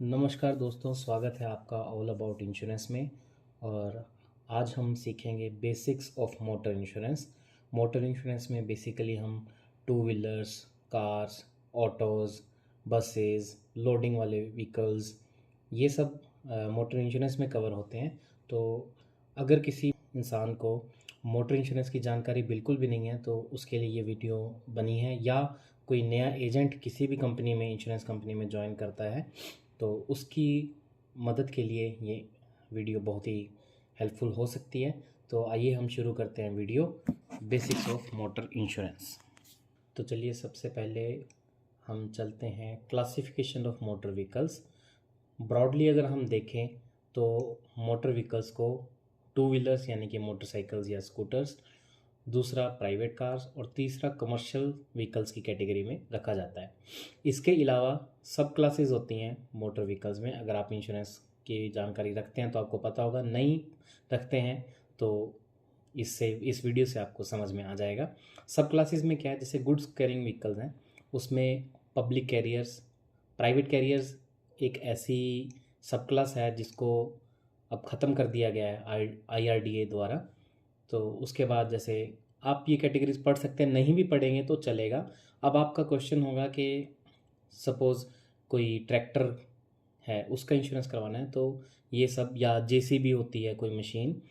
नमस्कार दोस्तों, स्वागत है आपका ऑल अबाउट इंश्योरेंस में। और आज हम सीखेंगे basics of motor insurance. Motor insurance में बेसिकली हम two wheelers, cars, autos, buses, loading वाले व्हीकल्स, ये सब मोटर इंश्योरेंस में कवर होते हैं। तो अगर किसी इंसान को मोटर इंश्योरेंस की जानकारी बिल्कुल भी नहीं है तो उसके लिए ये वीडियो बनी है, या कोई नया एजेंट किसी भी कंपनी में, इंश्योरेंस कंपनी में ज्वाइन करता है तो उसकी मदद के लिए ये वीडियो बहुत ही हेल्पफुल हो सकती है। तो आइए हम शुरू करते हैं video, basics of motor insurance. तो चलिए, सबसे पहले हम चलते हैं classification of motor vehicles. Broadly अगर हम देखें तो मोटर व्हीकल्स को टू व्हीलर्स यानी कि मोटरसाइकिल्स या स्कूटर्स, दूसरा प्राइवेट कार्स और तीसरा कमर्शियल व्हीकल्स की कैटेगरी में रखा जाता है। इसके अलावा सब क्लासेस होती हैं मोटर व्हीकल्स में। अगर आप इंश्योरेंस की जानकारी रखते हैं तो आपको पता होगा, नहीं रखते हैं तो इस वीडियो से आपको समझ में आ जाएगा। सब क्लासेस में क्या है, जैसे गुड्स कैरिंग व्हीकल्स हैं उसमें पब्लिक कैरियर्स, प्राइवेट कैरियर्स एक ऐसी सब क्लास है जिसको अब ख़त्म कर दिया गया है IRDA द्वारा। तो उसके बाद जैसे आप ये कैटेगरीज पढ़ सकते हैं, नहीं भी पढ़ेंगे तो चलेगा। अब आपका क्वेश्चन होगा कि सपोज़ कोई ट्रैक्टर है, उसका इंश्योरेंस करवाना है तो ये सब, या JCB होती है कोई मशीन,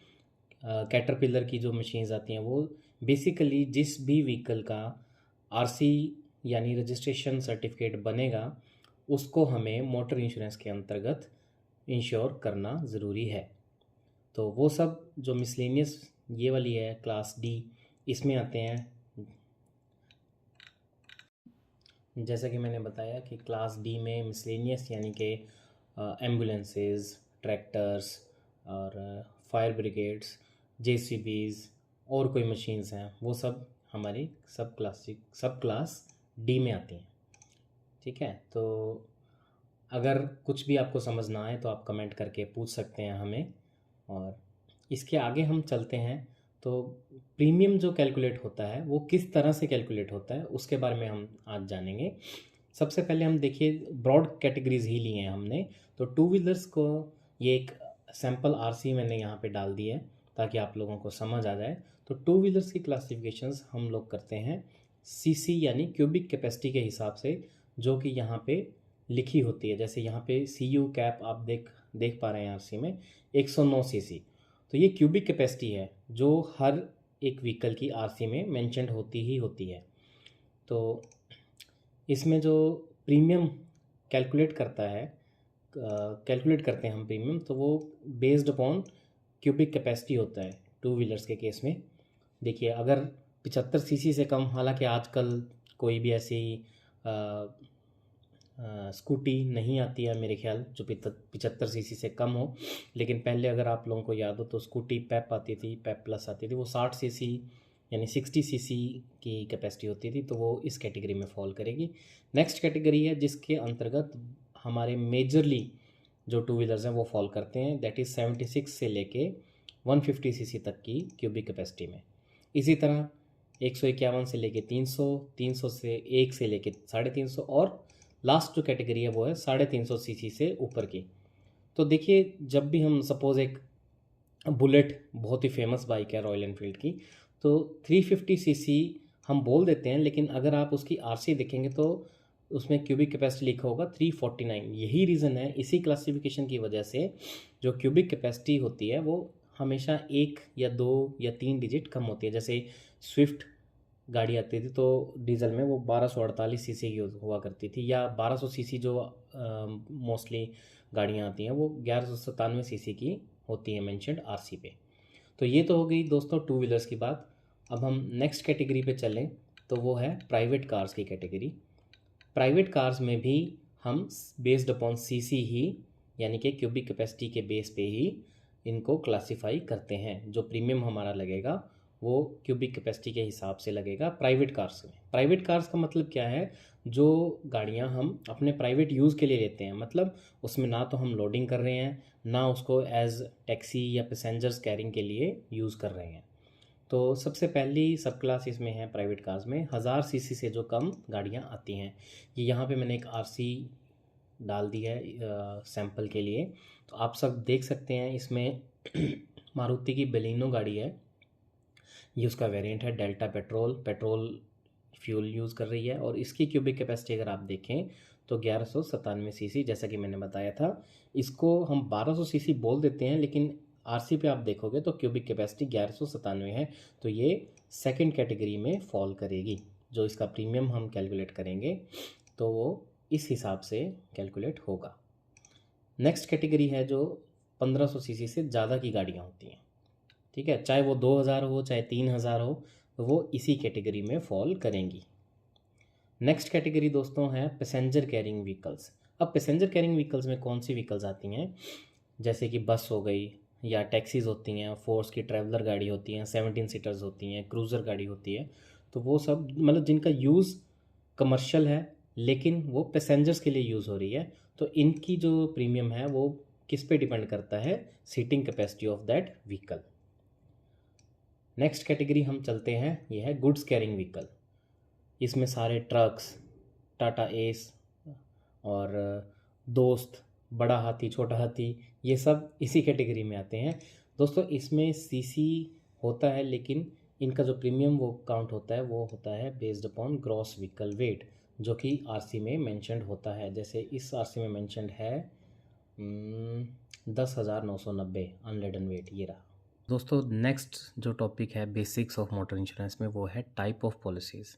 कैटरपिलर की जो मशीन्स आती हैं, वो बेसिकली जिस भी व्हीकल का RC यानी रजिस्ट्रेशन सर्टिफिकेट बनेगा उसको हमें मोटर इंश्योरेंस के अंतर्गत इंश्योर करना ज़रूरी है। तो वो सब जो मिसलेनियस ये वाली है क्लास D, इसमें आते हैं। जैसा कि मैंने बताया कि क्लास D में मिसलेनियस यानी कि एम्बुलेंसेस, ट्रैक्टर्स और फायर ब्रिगेड्स, JCBs और कोई मशीन्स हैं, वो सब हमारी सब क्लास D में आती हैं। ठीक है, तो अगर कुछ भी आपको समझ ना आए तो आप कमेंट करके पूछ सकते हैं हमें। और इसके आगे हम चलते हैं तो प्रीमियम जो कैलकुलेट होता है वो किस तरह से कैलकुलेट होता है उसके बारे में हम आज जानेंगे। सबसे पहले हम देखिए, ब्रॉड कैटेगरीज ही लिए हैं हमने। तो टू व्हीलर्स को, ये एक सैम्पल RC मैंने यहाँ पे डाल दी है ताकि आप लोगों को समझ आ जाए। तो टू व्हीलर्स की क्लासिफिकेशंस हम लोग करते हैं CC यानी क्यूबिक कैपेसिटी के हिसाब से, जो कि यहाँ पे लिखी होती है। जैसे यहाँ पे CU कैप आप देख पा रहे हैं RC में 109 CC। तो ये क्यूबिक कैपेसिटी है जो हर एक व्हीकल की RC में मेंशन्ड होती ही होती है। तो इसमें जो प्रीमियम कैलकुलेट करते हैं हम प्रीमियम, तो वो बेस्ड अपॉन क्यूबिक कैपेसिटी होता है टू व्हीलर्स के केस में। देखिए, अगर 75 CC से कम, हालांकि आजकल कोई भी ऐसी स्कूटी नहीं आती है मेरे ख्याल जो 75 CC से कम हो, लेकिन पहले अगर आप लोगों को याद हो तो स्कूटी पेप आती थी, पेप प्लस आती थी, वो 60 CC यानी 60 CC की कैपेसिटी होती थी, तो वो इस कैटेगरी में फॉल करेगी। नेक्स्ट कैटेगरी है जिसके अंतर्गत हमारे मेजरली जो टू व्हीलर्स हैं वो फॉल करते हैं, दैट इज़ 76 से लेके 150 CC तक की क्यूबिक कैपेसिटी में। इसी तरह 151 से लेके 300, 300 से 1 से लेके 350, और लास्ट जो कैटेगरी है वो है 350 CC से ऊपर की। तो देखिए, जब भी हम सपोज़ एक बुलेट बहुत ही फेमस बाइक है रॉयल एनफील्ड की, तो 350 CC हम बोल देते हैं, लेकिन अगर आप उसकी RC देखेंगे तो उसमें क्यूबिक कैपेसिटी लिखा होगा 349। यही रीज़न है, इसी क्लासिफिकेशन की वजह से जो क्यूबिक कैपेसिटी होती है वो हमेशा 1 या 2 या 3 डिजिट कम होती है। जैसे स्विफ्ट गाड़ी आती थी तो डीजल में वो 1248 CC की हुआ करती थी, या 1200 CC जो मोस्टली गाड़ियाँ आती हैं वो 1197 CC की होती है मेंशन्ड RC पे। तो ये तो हो गई दोस्तों टू व्हीलर्स की बात। अब हम नेक्स्ट कैटेगरी पे चलें तो वो है प्राइवेट कार्स की कैटेगरी। प्राइवेट कार्स में भी हम बेस्ड अपॉन CC ही, यानी कि क्यूबिक कैपेसिटी के बेस पे ही इनको क्लासिफाई करते हैं। जो प्रीमियम हमारा लगेगा वो क्यूबिक कैपेसिटी के हिसाब से लगेगा प्राइवेट कार्स में। प्राइवेट कार्स का मतलब क्या है, जो गाड़ियां हम अपने प्राइवेट यूज़ के लिए लेते हैं, मतलब उसमें ना तो हम लोडिंग कर रहे हैं, ना उसको एज टैक्सी या पैसेंजर्स कैरिंग के लिए यूज़ कर रहे हैं। तो सबसे पहली सब क्लास इसमें है प्राइवेट कार्स में 1000 CC से जो कम गाड़ियाँ आती हैं। ये यहाँ पे मैंने एक RC डाल दी है सैंपल के लिए। तो आप सब देख सकते हैं इसमें मारुति की बेलिनो गाड़ी है, ये उसका वेरिएंट है डेल्टा पेट्रोल फ्यूल यूज़ कर रही है। और इसकी क्यूबिक कैपेसिटी अगर आप देखें तो 1197 सीसी, जैसा कि मैंने बताया था। इसको हम 1200 सीसी बोल देते हैं, लेकिन आरसी पे आप देखोगे तो क्यूबिक कैपेसिटी 1197 है। तो ये सेकंड कैटेगरी में फॉल करेगी। जो इसका प्रीमियम हम कैलकुलेट करेंगे तो वो इस हिसाब से कैलकुलेट होगा। नेक्स्ट कैटेगरी है जो 1500 सीसी से ज़्यादा की गाड़ियाँ होती हैं, ठीक है, चाहे वो 2000 हो चाहे 3000 हो, वो इसी कैटेगरी में फॉल करेंगी। नेक्स्ट कैटेगरी दोस्तों है पैसेंजर कैरिंग व्हीकल्स। अब पैसेंजर कैरिंग व्हीकल्स में कौन सी व्हीकल्स आती हैं, जैसे कि बस हो गई या टैक्सीज़ होती हैं, फोर्स की ट्रैवलर गाड़ी होती हैं, 17 सीटर्स होती हैं, क्रूज़र गाड़ी होती है। तो वो सब मतलब जिनका यूज़ कमर्शियल है लेकिन वो पैसेंजर्स के लिए यूज़ हो रही है, तो इनकी जो प्रीमियम है वो किस पे डिपेंड करता है, seating capacity of that vehicle. Next category हम चलते हैं, ये है गुड्स कैरिंग व्हीकल। इसमें सारे ट्रक्स, टाटा एस और दोस्त, बड़ा हाथी, छोटा हाथी, ये सब इसी कैटेगरी में आते हैं। दोस्तों इसमें सीसी होता है, लेकिन इनका जो प्रीमियम वो काउंट होता है वो होता है based upon gross vehicle wait, जो कि आरसी में मेंशन्ड होता है। जैसे इस आरसी में मेंशन्ड है 10,990 अनलेडन वेट, ये रहा। दोस्तों नेक्स्ट जो टॉपिक है बेसिक्स ऑफ मोटर इंश्योरेंस में, वो है टाइप ऑफ पॉलिसीज़।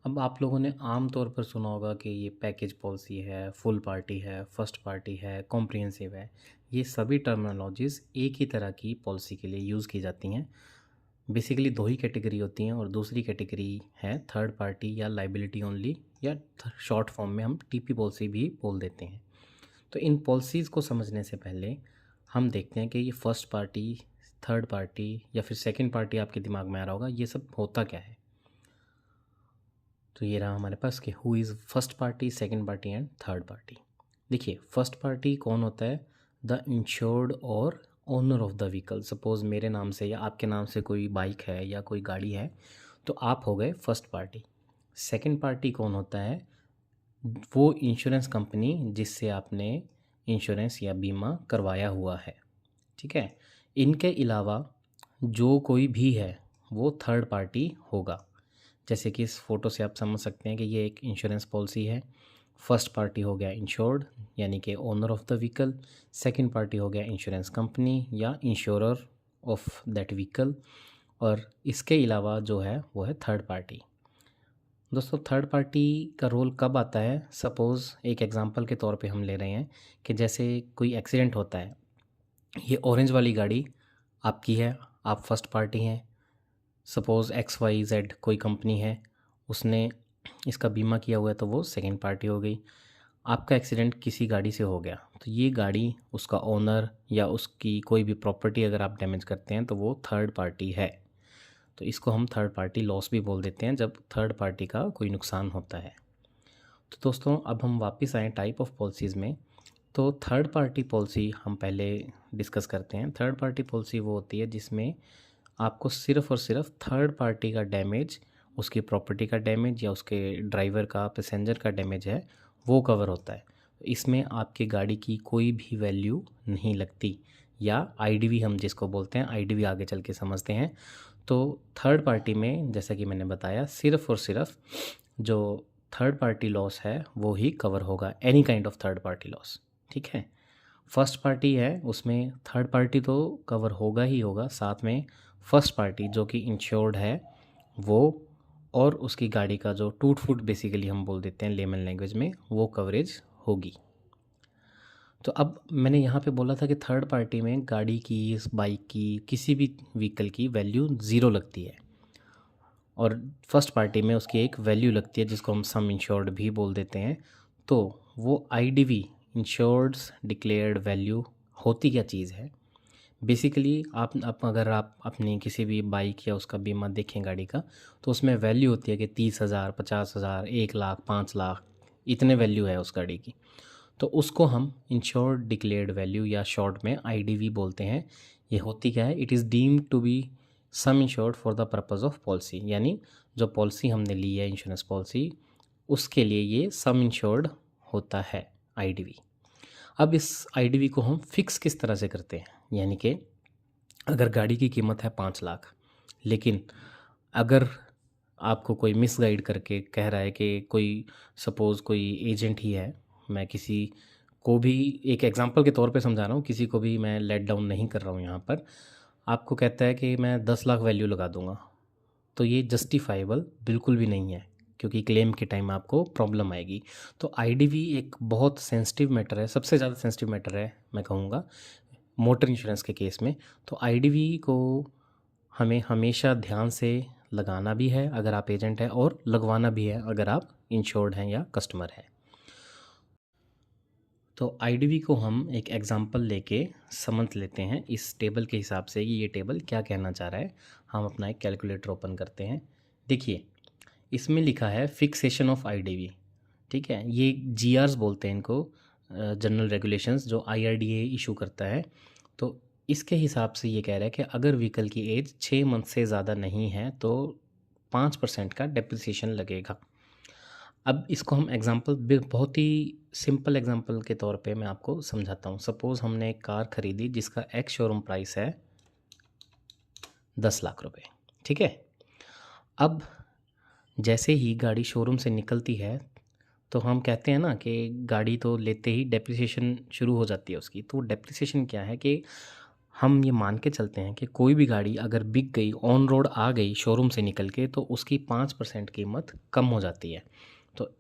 अब आप लोगों ने आम तौर पर सुना होगा कि ये पैकेज पॉलिसी है, फुल पार्टी है, फर्स्ट पार्टी है, कॉम्प्रिहेंसिव है। ये सभी टर्मिनोलॉजीज़ एक ही तरह की पॉलिसी के लिए यूज़ की जाती हैं। बेसिकली दो ही कैटेगरी होती हैं, और दूसरी कैटेगरी है थर्ड पार्टी या लाइबिलिटी ओनली, या शॉर्ट फॉर्म में हम टीपी पॉलिसी भी बोल देते हैं। तो इन पॉलिसीज़ को समझने से पहले हम देखते हैं कि ये फर्स्ट पार्टी, थर्ड पार्टी या फिर सेकंड पार्टी आपके दिमाग में आ रहा होगा, ये सब होता क्या है। तो ये रहा हमारे पास कि who is first party, second party and third party. देखिए फर्स्ट पार्टी कौन होता है, द इंश्योर्ड और owner of the vehicle. Suppose मेरे नाम से या आपके नाम से कोई बाइक है या कोई गाड़ी है, तो आप हो गए फर्स्ट पार्टी। सेकंड पार्टी कौन होता है, वो इंश्योरेंस कंपनी जिससे आपने इंश्योरेंस या बीमा करवाया हुआ है, ठीक है। इनके अलावा जो कोई भी है वो थर्ड पार्टी होगा। जैसे कि इस फ़ोटो से आप समझ सकते हैं कि ये एक इंश्योरेंस पॉलिसी है। फर्स्ट पार्टी हो गया इंश्योर्ड यानी कि owner of the vehicle, second party हो गया इंश्योरेंस कंपनी या इंश्योरर ऑफ दैट व्हीकल, और इसके अलावा जो है वो है थर्ड पार्टी। दोस्तों थर्ड पार्टी का रोल कब आता है, सपोज़ एक एग्जांपल के तौर पे हम ले रहे हैं कि जैसे कोई एक्सीडेंट होता है, ये ऑरेंज वाली गाड़ी आपकी है, आप फर्स्ट पार्टी हैं। सपोज़ XYZ कोई कंपनी है, उसने इसका बीमा किया हुआ है, तो वो सेकंड पार्टी हो गई। आपका एक्सीडेंट किसी गाड़ी से हो गया, तो ये गाड़ी, उसका ओनर या उसकी कोई भी प्रॉपर्टी अगर आप डैमेज करते हैं तो वो थर्ड पार्टी है। तो इसको हम थर्ड पार्टी लॉस भी बोल देते हैं जब थर्ड पार्टी का कोई नुकसान होता है। तो दोस्तों अब हम वापस आएँ टाइप ऑफ पॉलिसीज़ में। तो थर्ड पार्टी पॉलिसी हम पहले डिस्कस करते हैं। थर्ड पार्टी पॉलिसी वो होती है जिसमें आपको सिर्फ़ और सिर्फ थर्ड पार्टी का डैमेज, उसकी प्रॉपर्टी का डैमेज या उसके ड्राइवर का, पैसेंजर का डैमेज है, वो कवर होता है। इसमें आपकी गाड़ी की कोई भी वैल्यू नहीं लगती, या आईडीवी हम जिसको बोलते हैं, आईडीवी आगे चल के समझते हैं। तो थर्ड पार्टी में जैसा कि मैंने बताया, सिर्फ़ और सिर्फ जो थर्ड पार्टी लॉस है वो ही कवर होगा, any kind of third party loss, ठीक है। फर्स्ट पार्टी है उसमें थर्ड पार्टी तो कवर होगा ही होगा, साथ में फर्स्ट पार्टी जो कि इंश्योर्ड है वो, और उसकी गाड़ी का जो टूट फूट बेसिकली हम बोल देते हैं लेमन लैंग्वेज में, वो कवरेज होगी। तो अब मैंने यहाँ पे बोला था कि थर्ड पार्टी में गाड़ी की, इस बाइक की, किसी भी व्हीकल की वैल्यू ज़ीरो लगती है, और फर्स्ट पार्टी में उसकी एक वैल्यू लगती है जिसको हम सम इंश्योर्ड भी बोल देते हैं। तो वो आईडीवी, इंश्योर्ड्स डिक्लेयर्ड वैल्यू, होती क्या चीज़ है बेसिकली। आप अगर आप अपनी किसी भी बाइक या उसका बीमा देखें गाड़ी का, तो उसमें वैल्यू होती है कि 30,000, 50,000, 1,00,000, 5,00,000, इतने वैल्यू है उस गाड़ी की। तो उसको हम इंश्योर्ड डिक्लेयर्ड वैल्यू या शॉर्ट में आईडीवी बोलते हैं। ये होती क्या है, it is deemed to be sum insured for the purpose of policy, यानी जो पॉलिसी हमने ली है इंश्योरेंस पॉलिसी, उसके लिए ये सम इंश्योर्ड होता है। आईडीवी। अब इस आईडीवी को हम फिक्स किस तरह से करते हैं, यानी कि अगर गाड़ी की कीमत है 5 लाख, लेकिन अगर आपको कोई मिसगाइड करके कह रहा है कि कोई सपोज़ कोई एजेंट ही है, मैं किसी को भी एक एग्जांपल के तौर पे समझा रहा हूँ, किसी को भी मैं लेट डाउन नहीं कर रहा हूँ यहाँ पर, आपको कहता है कि मैं 10 लाख वैल्यू लगा दूँगा, तो ये जस्टिफाइबल बिल्कुल भी नहीं है, क्योंकि क्लेम के टाइम आपको प्रॉब्लम आएगी। तो आईडीवी एक बहुत सेंसिटिव मैटर है, सबसे ज़्यादा सेंसिटिव मैटर है मैं कहूँगा मोटर इंश्योरेंस के केस में। तो आईडीवी को हमें हमेशा ध्यान से लगाना भी है अगर आप एजेंट हैं, और लगवाना भी है अगर आप इंश्योर्ड हैं या कस्टमर हैं। तो आईडीवी को हम एक एग्जांपल लेके समझ लेते हैं इस टेबल के हिसाब से कि ये टेबल क्या कहना चाह रहा है। हम अपना एक कैलकुलेटर ओपन करते हैं। देखिए इसमें लिखा है फिक्सेशन ऑफ आईडीवी, ठीक है, ये जीआरस बोलते हैं इनको, जनरल रेगुलेशंस जो आईआरडीए इशू करता है। तो इसके हिसाब से ये कह रहा है कि अगर व्हीकल की एज 6 मंथ से ज़्यादा नहीं है तो 5% का डेप्रिसिएशन लगेगा। अब इसको हम एग्जांपल बहुत ही सिंपल एग्जांपल के तौर पे मैं आपको समझाता हूँ। सपोज़ हमने एक कार ख़रीदी जिसका एक्स शोरूम प्राइस है 10 लाख रुपए, ठीक है। अब जैसे ही गाड़ी शोरूम से निकलती है तो हम कहते हैं ना कि गाड़ी तो लेते ही डेप्रिसिएशन शुरू हो जाती है उसकी। तो डेप्रिसिएशन क्या है कि हम ये मान के चलते हैं कि कोई भी गाड़ी अगर बिक गई, ऑन रोड आ गई शोरूम से निकल के, तो उसकी 5% कीमत कम हो जाती है। तो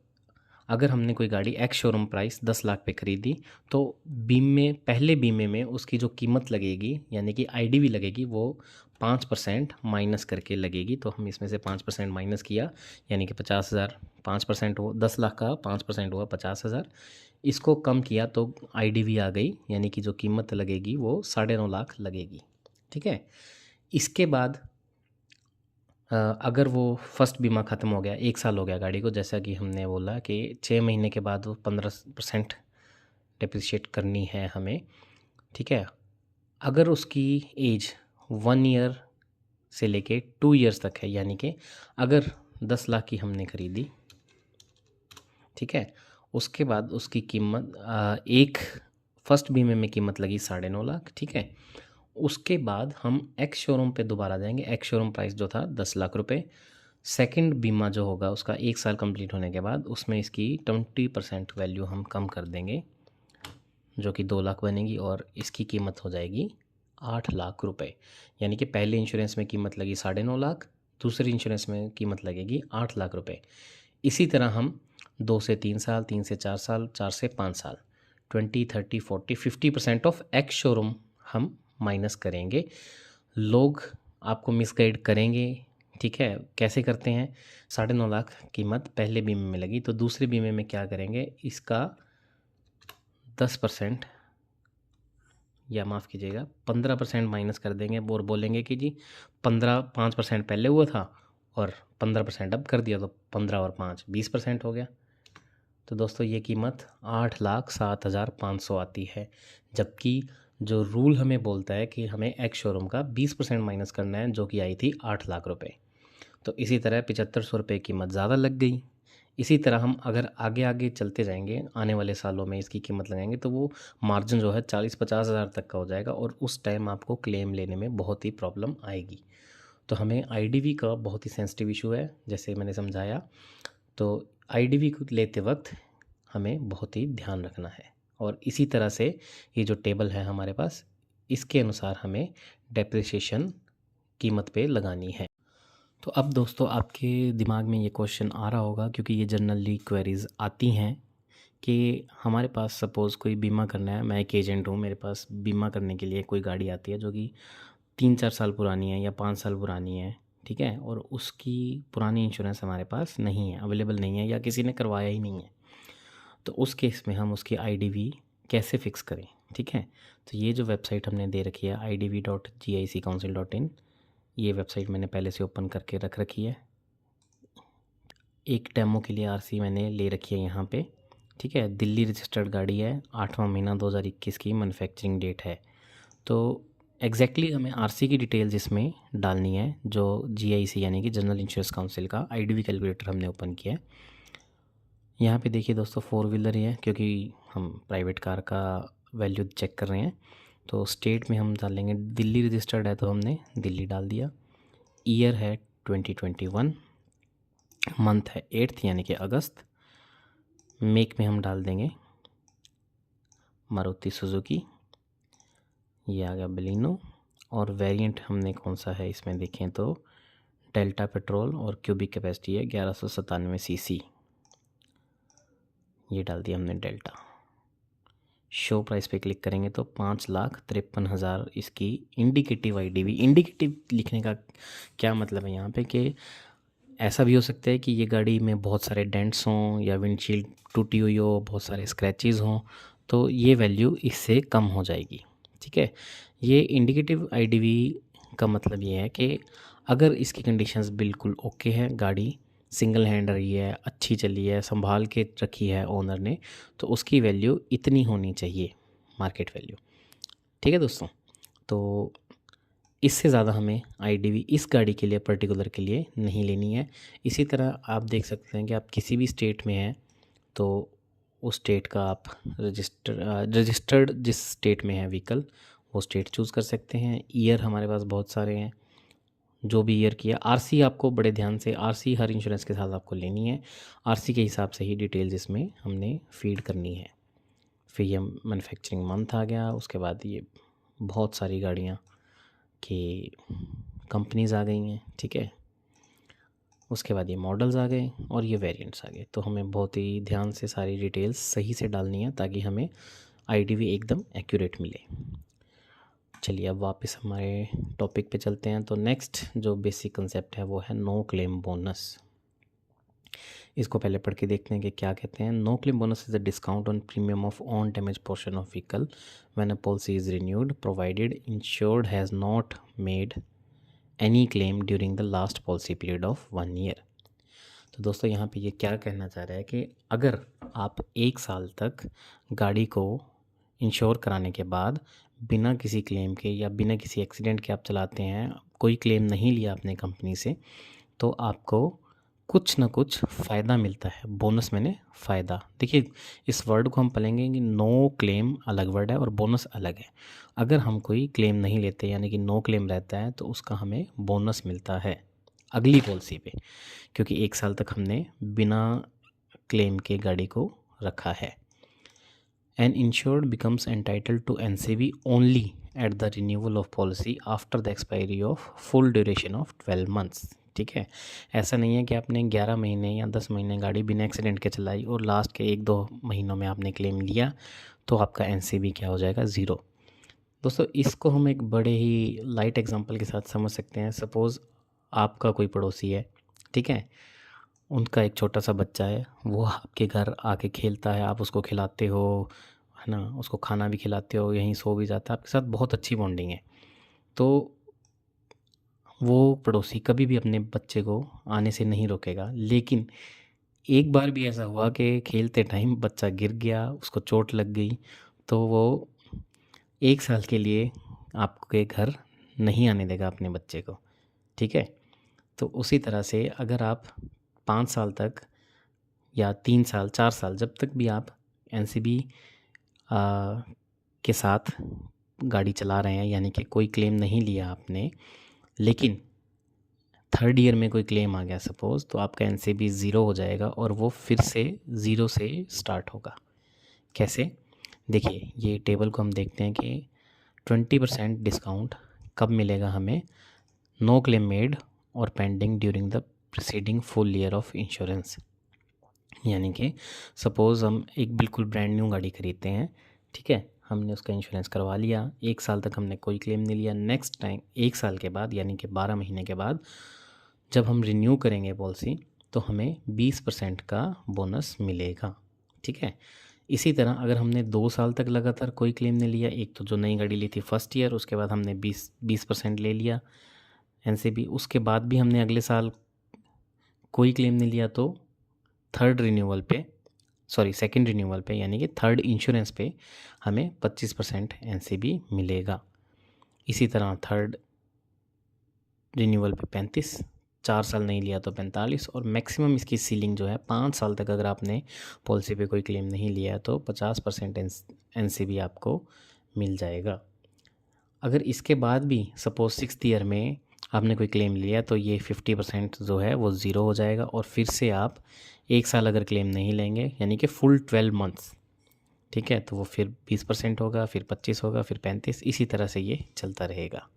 अगर हमने कोई गाड़ी एक्स शोरूम प्राइस 10 लाख पे ख़रीदी, तो बीमे पहले बीमे में उसकी जो कीमत लगेगी यानी कि आईडीवी लगेगी वो 5% माइनस करके लगेगी। तो हम इसमें से 5% माइनस किया यानी कि 50,000, 5% हो 10 लाख का 5% हुआ 50,000। इसको कम किया तो आईडीवी आ गई, यानी कि जो कीमत लगेगी वो 9.5 लाख लगेगी, ठीक है। इसके बाद अगर वो फर्स्ट बीमा ख़त्म हो गया, 1 साल हो गया गाड़ी को, जैसा कि हमने बोला कि 6 महीने के बाद वो 15% डेप्रिशिएट करनी है हमें, ठीक है। अगर उसकी एज 1 ईयर से लेके 2 ईयर्स तक है, यानी कि अगर 10 लाख की हमने ख़रीदी, ठीक है, उसके बाद उसकी कीमत एक फर्स्ट बीमे में कीमत लगी 9.5 लाख, ठीक है। उसके बाद हम एक्स शोरूम पे दोबारा जाएंगे। एक्स शोरूम प्राइस जो था 10 लाख रुपए, सेकंड बीमा जो होगा उसका 1 साल कंप्लीट होने के बाद उसमें इसकी 20% वैल्यू हम कम कर देंगे, जो कि 2 लाख बनेगी, और इसकी कीमत हो जाएगी 8 लाख रुपए। यानी कि पहले इंश्योरेंस में कीमत लगी 9.5 लाख, दूसरे इंश्योरेंस में कीमत लगेगी 8 लाख रुपए। इसी तरह हम 2 से 3 साल, 3 से 4 साल, 4 से 5 साल, 20, 30, 40, 50% ऑफ एक्स शोरूम हम माइनस करेंगे। लोग आपको मिसगाइड करेंगे, ठीक है। कैसे करते हैं? 9.5 लाख कीमत पहले बीमे में लगी, तो दूसरे बीमे में क्या करेंगे, इसका 10% या माफ़ कीजिएगा 15% माइनस कर देंगे, और बोलेंगे कि जी 5% पहले हुआ था और 15% अब कर दिया, तो 15 और 5 20% हो गया। तो दोस्तों ये कीमत 8,07,500 आती है, जबकि जो रूल हमें बोलता है कि हमें एक्स शोरूम का 20% माइनस करना है, जो कि आई थी 8 लाख रुपए। तो इसी तरह 7,500 रुपये कीमत ज़्यादा लग गई। इसी तरह हम अगर आगे आगे चलते जाएंगे, आने वाले सालों में इसकी कीमत लगाएंगे, तो वो मार्जिन जो है 40-50 हज़ार तक का हो जाएगा, और उस टाइम आपको क्लेम लेने में बहुत ही प्रॉब्लम आएगी। तो हमें आईडीवी का बहुत ही सेंसिटिव इशू है, जैसे मैंने समझाया। तो आईडीवी को लेते वक्त हमें बहुत ही ध्यान रखना है, और इसी तरह से ये जो टेबल है हमारे पास, इसके अनुसार हमें डेप्रिसिएशन कीमत पे लगानी है। तो अब दोस्तों आपके दिमाग में ये क्वेश्चन आ रहा होगा, क्योंकि ये जनरली क्वेरीज़ आती हैं कि हमारे पास सपोज़ कोई बीमा करना है, मैं एक एजेंट हूँ, मेरे पास बीमा करने के लिए कोई गाड़ी आती है जो कि 3-4 साल पुरानी है या 5 साल पुरानी है, ठीक है, और उसकी पुरानी इंश्योरेंस हमारे पास नहीं है, अवेलेबल नहीं है, या किसी ने करवाया ही नहीं है। तो उस केस में हम उसकी आईडीवी कैसे फ़िक्स करें, ठीक है। तो ये जो वेबसाइट हमने दे रखी है idv.gicouncil.in, ये वेबसाइट मैंने पहले से ओपन करके रख रखी है। एक डेमो के लिए आरसी मैंने ले रखी है यहाँ पे, ठीक है। दिल्ली रजिस्टर्ड गाड़ी है, 8वां महीना 2021 की मैन्युफैक्चरिंग डेट है। तो एग्जैक्टली हमें आरसी की डिटेल्स इसमें डालनी है, जो जीआईसी यानी कि जनरल इंश्योरेंस काउंसिल का आईडीवी कैलकुलेटर हमने ओपन किया है। यहाँ पे देखिए दोस्तों 4 व्हीलर ही है, क्योंकि हम प्राइवेट कार का वैल्यू चेक कर रहे हैं। तो स्टेट में हम डालेंगे, दिल्ली रजिस्टर्ड है तो हमने दिल्ली डाल दिया। ईयर है 2021, मंथ है 8th यानी कि अगस्त। मेक में हम डाल देंगे मारुति सुजुकी, ये आ गया बलिनो। और वेरिएंट हमने कौन सा है इसमें देखें तो डेल्टा पेट्रोल, और क्यूबिक कैपेसिटी है 1197 सीसी, ये डाल दिया हमने डेल्टा। शो प्राइस पे क्लिक करेंगे तो 5,53,000 इसकी इंडिकेटिव आईडीवी। इंडिकेटिव लिखने का क्या मतलब है यहाँ पे कि ऐसा भी हो सकता है कि ये गाड़ी में बहुत सारे डेंट्स हों या विंडशील्ड टूटी हुई हो, बहुत सारे स्क्रैचेस हों, तो ये वैल्यू इससे कम हो जाएगी। ठीक है, ये इंडिकेटिव आईडीवी का मतलब ये है कि अगर इसकी कंडीशंस बिल्कुल ओके है, गाड़ी सिंगल हैंड रही है, अच्छी चली है, संभाल के रखी है ओनर ने, तो उसकी वैल्यू इतनी होनी चाहिए, मार्केट वैल्यू। ठीक है दोस्तों, तो इससे ज़्यादा हमें आईडीवी इस गाड़ी के लिए पर्टिकुलर के लिए नहीं लेनी है। इसी तरह आप देख सकते हैं कि आप किसी भी स्टेट में हैं तो उस स्टेट का आप रजिस्टर्ड जिस स्टेट में है व्हीकल, वो स्टेट चूज़ कर सकते हैं। ईयर हमारे पास बहुत सारे हैं, जो भी ईयर किया। आरसी आपको बड़े ध्यान से, आरसी हर इंश्योरेंस के साथ आपको लेनी है। आरसी के हिसाब से ही डिटेल्स इसमें हमने फीड करनी है। फिर ये मैन्युफैक्चरिंग मंथ आ गया, उसके बाद ये बहुत सारी गाड़ियाँ की कंपनीज़ आ गई हैं। ठीक है, उसके बाद ये मॉडल्स आ गए और ये वेरिएंट्स आ गए। तो हमें बहुत ही ध्यान से सारी डिटेल्स सही से डालनी है ताकि हमें आईडीवी एकदम एक्यूरेट मिले। चलिए अब वापस हमारे टॉपिक पे चलते हैं। तो नेक्स्ट जो बेसिक कंसेप्ट है वो है नो क्लेम बोनस। इसको पहले पढ़ के देखते हैं कि क्या कहते हैं। No claim bonus is a discount on premium of on damage portion of vehicle when a policy is renewed provided insured has not made any claim during the last policy period of 1 year. तो दोस्तों यहाँ पे ये क्या कहना चाह रहा है कि अगर आप 1 साल तक गाड़ी को इंश्योर कराने के बाद बिना किसी क्लेम के या बिना किसी एक्सीडेंट के आप चलाते हैं, कोई क्लेम नहीं लिया आपने कंपनी से, तो आपको कुछ ना कुछ फ़ायदा मिलता है। बोनस मैंने फ़ायदा, देखिए इस वर्ड को हम पढ़ेंगे कि नो क्लेम अलग वर्ड है और बोनस अलग है। अगर हम कोई क्लेम नहीं लेते यानी कि नो क्लेम रहता है तो उसका हमें बोनस मिलता है अगली पॉलिसी पे, क्योंकि 1 साल तक हमने बिना क्लेम के गाड़ी को रखा है। An insured becomes entitled to NCB only at the renewal of policy after the expiry of full duration of 12 months। ठीक है, ऐसा नहीं है कि आपने 11 महीने या 10 महीने गाड़ी बिना एक्सीडेंट के चलाई और लास्ट के 1-2 महीनों में आपने क्लेम लिया तो आपका NCB क्या हो जाएगा, 0। दोस्तों इसको हम एक बड़े ही लाइट एग्जांपल के साथ समझ सकते हैं। सपोज़ आपका कोई पड़ोसी है, ठीक है, उनका एक छोटा सा बच्चा है, वो आपके घर आके खेलता है, आप उसको खिलाते हो, है ना, उसको खाना भी खिलाते हो, यहीं सो भी जाता है, आपके साथ बहुत अच्छी बॉन्डिंग है। तो वो पड़ोसी कभी भी अपने बच्चे को आने से नहीं रोकेगा। लेकिन एक बार भी ऐसा हुआ कि खेलते टाइम बच्चा गिर गया, उसको चोट लग गई, तो वो 1 साल के लिए आपके घर नहीं आने देगा अपने बच्चे को। ठीक है, तो उसी तरह से अगर आप 5 साल तक या 3 साल 4 साल जब तक भी आप NCB के साथ गाड़ी चला रहे हैं, यानी कि कोई क्लेम नहीं लिया आपने, लेकिन 3rd ईयर में कोई क्लेम आ गया सपोज़, तो आपका NCB 0 हो जाएगा और वो फिर से 0 से स्टार्ट होगा। कैसे, देखिए ये टेबल को हम देखते हैं कि 20% डिस्काउंट कब मिलेगा हमें, नो क्लेम मेड और pending during the preceding full year of insurance. यानी कि सपोज़ हम एक बिल्कुल ब्रांड न्यू गाड़ी खरीदते हैं, ठीक है, हमने उसका इंश्योरेंस करवा लिया, 1 साल तक हमने कोई क्लेम नहीं लिया। नेक्स्ट टाइम 1 साल के बाद यानी कि 12 महीने के बाद जब हम रिन्यू करेंगे पॉलिसी तो हमें 20% का बोनस मिलेगा। ठीक है, इसी तरह अगर हमने 2 साल तक लगातार कोई क्लेम नहीं लिया, एक तो जो नई गाड़ी ली थी फर्स्ट ईयर, उसके बाद हमने 20% ले लिया NCB, उसके बाद भी हमने अगले साल कोई क्लेम नहीं लिया, तो सेकंड रिन्यूअल पे यानी कि 3rd इंश्योरेंस पे हमें 25% NCB मिलेगा। इसी तरह 3rd रिन्यूअल पे 35, 4 साल नहीं लिया तो 45, और मैक्सिमम इसकी सीलिंग जो है 5 साल तक अगर आपने पॉलिसी पे कोई क्लेम नहीं लिया है तो 50% एनसीबी आपको मिल जाएगा। अगर इसके बाद भी सपोज़ 6th ईयर में आपने कोई क्लेम लिया तो ये 50% जो है वो ज़ीरो हो जाएगा, और फिर से आप 1 साल अगर क्लेम नहीं लेंगे यानी कि फुल 12 मंथ्स, ठीक है, तो वो फिर 20% होगा, फिर 25 होगा, फिर 35, इसी तरह से ये चलता रहेगा।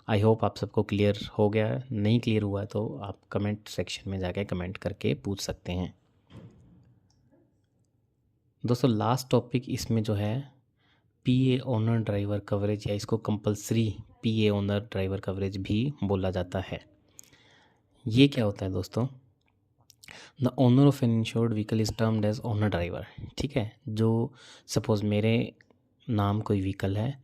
आई होप आप सबको क्लियर हो गया है। नहीं क्लियर हुआ है तो आप कमेंट सेक्शन में जाके कमेंट करके पूछ सकते हैं। दोस्तों लास्ट टॉपिक इसमें जो है पीए ओनर ड्राइवर कवरेज, या इसको compulsory PA owner driver coverage भी बोला जाता है। ये क्या होता है दोस्तों? The owner of an insured vehicle is termed as owner driver. ठीक है, जो सपोज़ मेरे नाम कोई व्हीकल है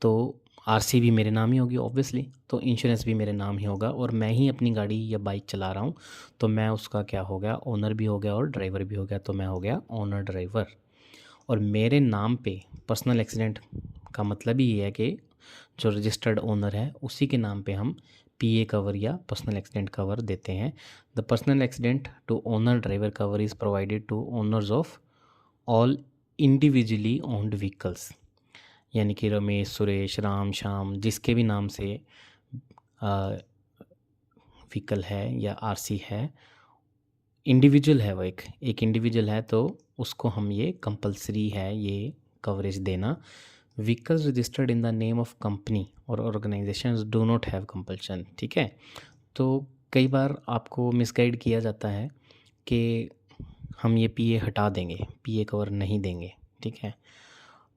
तो आरसी भी मेरे नाम ही होगी ऑब्वियसली, तो इंश्योरेंस भी मेरे नाम ही होगा, और मैं ही अपनी गाड़ी या बाइक चला रहा हूँ तो मैं उसका क्या हो गया, ओनर भी हो गया और ड्राइवर भी हो गया, तो मैं हो गया ओनर ड्राइवर। और मेरे नाम पे पर्सनल एक्सीडेंट का मतलब ही ये है कि जो रजिस्टर्ड ओनर है उसी के नाम पे हम पीए कवर या पर्सनल एक्सीडेंट कवर देते हैं। The personal accident to owner driver cover is provided to owners of all individually owned vehicles, यानी कि रमेश, सुरेश, राम, श्याम, जिसके भी नाम से व्हीकल है या आरसी है, इंडिविजुअल है, वो एक इंडिविजुअल है, तो उसको हम ये कंपलसरी है ये कवरेज देना। Vehicles registered in the name of company और organisations do not have compulsion. ठीक है, तो कई बार आपको मिसगाइड किया जाता है कि हम ये पीए हटा देंगे, पीए कवर नहीं देंगे। ठीक है,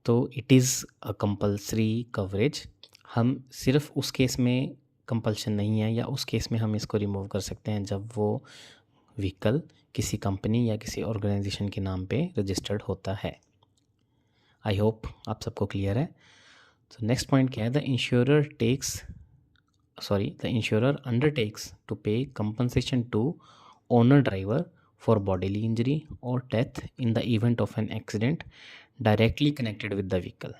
तो it is a compulsory coverage. हम सिर्फ उस केस में कंपल्शन नहीं है, या उस केस में हम इसको रिमूव कर सकते हैं जब वो व्हीकल किसी कंपनी या किसी ऑर्गेनाइजेशन के नाम पे रजिस्टर्ड होता है। आई होप आप सबको क्लियर है। तो नेक्स्ट पॉइंट क्या है? The insurer undertakes to pay compensation to owner driver for bodily injury और death in the event of an accident directly connected with the vehicle.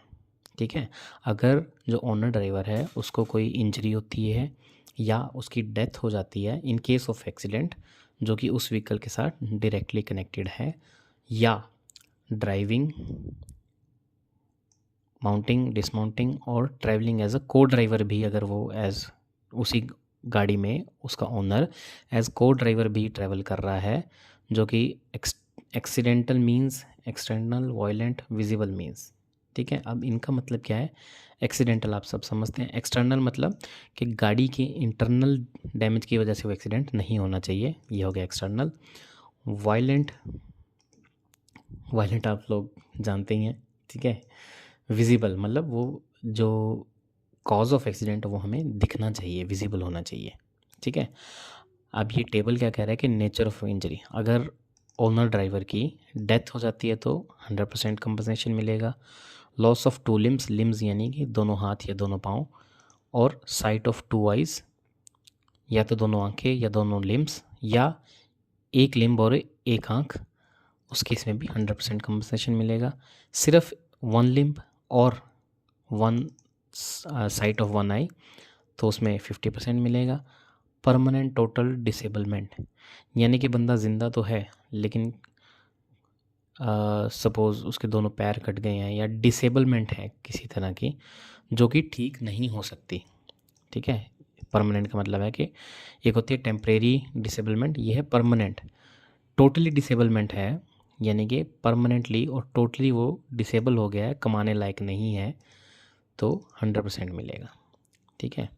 ठीक है, अगर जो ओनर ड्राइवर है उसको कोई इंजरी होती है या उसकी डेथ हो जाती है इन केस ऑफ एक्सीडेंट जो कि उस व्हीकल के साथ डायरेक्टली कनेक्टेड है, या ड्राइविंग, माउंटिंग, डिसमाउंटिंग और ट्रैवलिंग एज अ को ड्राइवर भी, अगर वो एज उसी गाड़ी में उसका ओनर एज को ड्राइवर भी ट्रैवल कर रहा है, जो कि accidental means external, violent, visible means. ठीक है, अब इनका मतलब क्या है? एक्सीडेंटल आप सब समझते हैं, एक्सटर्नल मतलब कि गाड़ी के इंटरनल डैमेज की वजह से वो एक्सीडेंट नहीं होना चाहिए, ये हो गया एक्सटर्नल। वायलेंट, वायलेंट आप लोग जानते ही हैं। ठीक है, विजिबल मतलब वो जो कॉज ऑफ एक्सीडेंट वो हमें दिखना चाहिए, विजिबल होना चाहिए। ठीक है, अब ये टेबल क्या कह रहा है कि नेचर ऑफ इंजरी, अगर ओनर ड्राइवर की डेथ हो जाती है तो 100% कंपनसेशन मिलेगा। लॉस ऑफ 2 लिम्स, लिम्स यानी कि दोनों हाथ या दोनों पाँव, और साइट ऑफ 2 आइज़, या तो दोनों आंखें या दोनों लिम्स, या एक लिम्ब और एक आंख, उस केस में भी 100% कंपनसेशन मिलेगा। सिर्फ 1 लिम्ब और 1 साइट ऑफ 1 आई तो उसमें 50% मिलेगा। परमानेंट टोटल डिसेबलमेंट, यानी कि बंदा ज़िंदा तो है लेकिन सपोज़ उसके दोनों पैर कट गए हैं, या डिसेबलमेंट है किसी तरह की जो कि ठीक नहीं हो सकती। ठीक है, परमानेंट का मतलब है कि एक होती है टेम्परेरी डिसेबलमेंट, ये है परमानेंट। टोटली डिसेबलमेंट है यानी कि परमानेंटली और टोटली वो डिसेबल हो गया है, कमाने लायक नहीं है, तो 100% मिलेगा। ठीक है,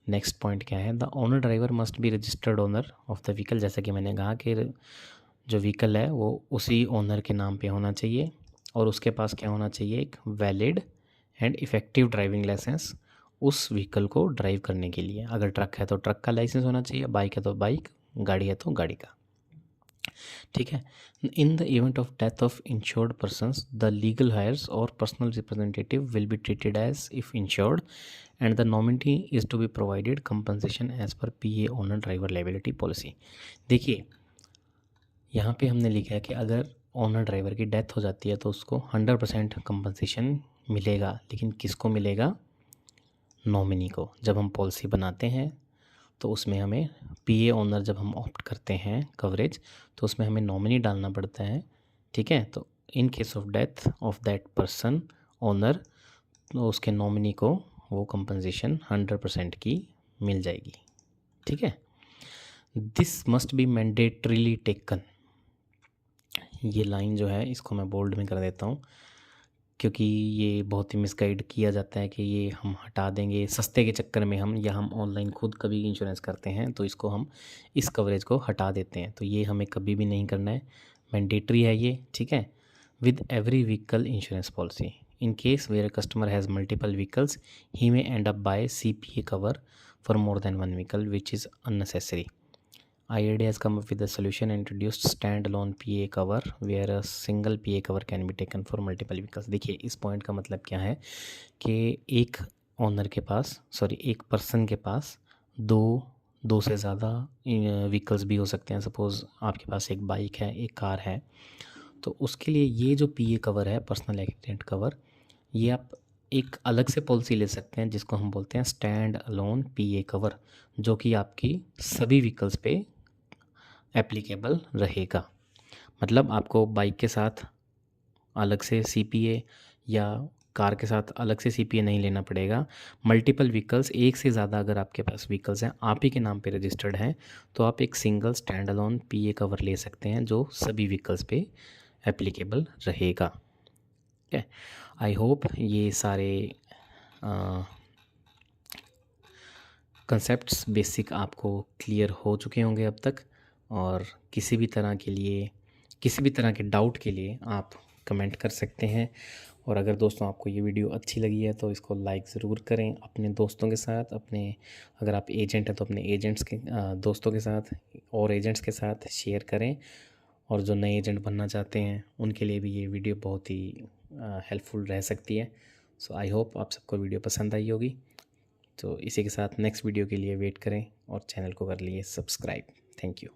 नेक्स्ट पॉइंट क्या है? The owner driver must be registered owner of the vehicle. जैसा कि मैंने कहा कि जो व्हीकल है वो उसी ओनर के नाम पे होना चाहिए, और उसके पास क्या होना चाहिए? एक valid and effective driving licence उस व्हीकल को ड्राइव करने के लिए। अगर ट्रक है तो ट्रक का लाइसेंस होना चाहिए, बाइक है तो बाइक, गाड़ी है तो गाड़ी का। ठीक है, in the event of death of insured persons the legal heirs और personal representative will be treated as if insured and the nominee is to be provided compensation as per PA owner driver liability policy. देखिए यहाँ पे हमने लिखा है कि अगर owner driver की डेथ हो जाती है तो उसको 100% कंपनसेशन मिलेगा, लेकिन किसको मिलेगा? नॉमिनी को। जब हम पॉलिसी बनाते हैं तो उसमें हमें पीए ओनर जब हम ऑप्ट करते हैं कवरेज, तो उसमें हमें नॉमिनी डालना पड़ता है, ठीक है। तो in case of death of that person owner, तो उसके नॉमिनी को वो कंपनसेशन 100% की मिल जाएगी, ठीक है। This must be mandatorily taken, ये लाइन जो है इसको मैं बोल्ड में कर देता हूँ, क्योंकि ये बहुत ही मिसगाइड किया जाता है कि ये हम हटा देंगे सस्ते के चक्कर में हम, या हम ऑनलाइन खुद कभी इंश्योरेंस करते हैं तो इसको हम इस कवरेज को हटा देते हैं, तो ये हमें कभी भी नहीं करना है, मैंडेटरी है ये, ठीक है। With every vehicle insurance policy, in case where customer has multiple vehicles he may end up buy CPA cover for more than one vehicle which is unnecessary. IRDA has come up with a solution and introduced standalone PA cover where a single PA cover can be taken for multiple vehicles. देखिए इस point का मतलब क्या है कि एक owner के पास, एक पर्सन के पास दो से ज़्यादा व्हीकल्स भी हो सकते हैं। सपोज़ आपके पास एक बाइक है, एक कार है, तो उसके लिए ये जो PA कवर है, पर्सनल एक्सीडेंट कवर, ये आप एक अलग से पॉलिसी ले सकते हैं जिसको हम बोलते हैं स्टैंड अलोन PA कवर, जो कि आपकी सभी व्हीकल्स पे एप्लीकेबल रहेगा। मतलब आपको बाइक के साथ अलग से CPA या कार के साथ अलग से CPA नहीं लेना पड़ेगा। मल्टीपल व्हीकल्स, एक से ज़्यादा अगर आपके पास व्हीकल्स हैं, आप ही के नाम पे रजिस्टर्ड हैं, तो आप एक single stand alone PA cover ले सकते हैं जो सभी व्हीकल्स पे एप्लीकेबल रहेगा, ठीक है। आई होप ये सारे कंसेप्ट्स बेसिक आपको क्लियर हो चुके होंगे अब तक, और किसी भी तरह के डाउट के लिए आप कमेंट कर सकते हैं। और अगर दोस्तों आपको ये वीडियो अच्छी लगी है तो इसको लाइक ज़रूर करें अपने दोस्तों के साथ, अगर आप एजेंट हैं तो अपने एजेंट्स के दोस्तों के साथ और एजेंट्स के साथ शेयर करें, और जो नए एजेंट बनना चाहते हैं उनके लिए भी ये वीडियो बहुत ही हेल्पफुल रह सकती है। सो आई होप आप सबको वीडियो पसंद आई होगी। तो इसी के साथ नेक्स्ट वीडियो के लिए वेट करें और चैनल को कर लिए सब्सक्राइब। Thank you.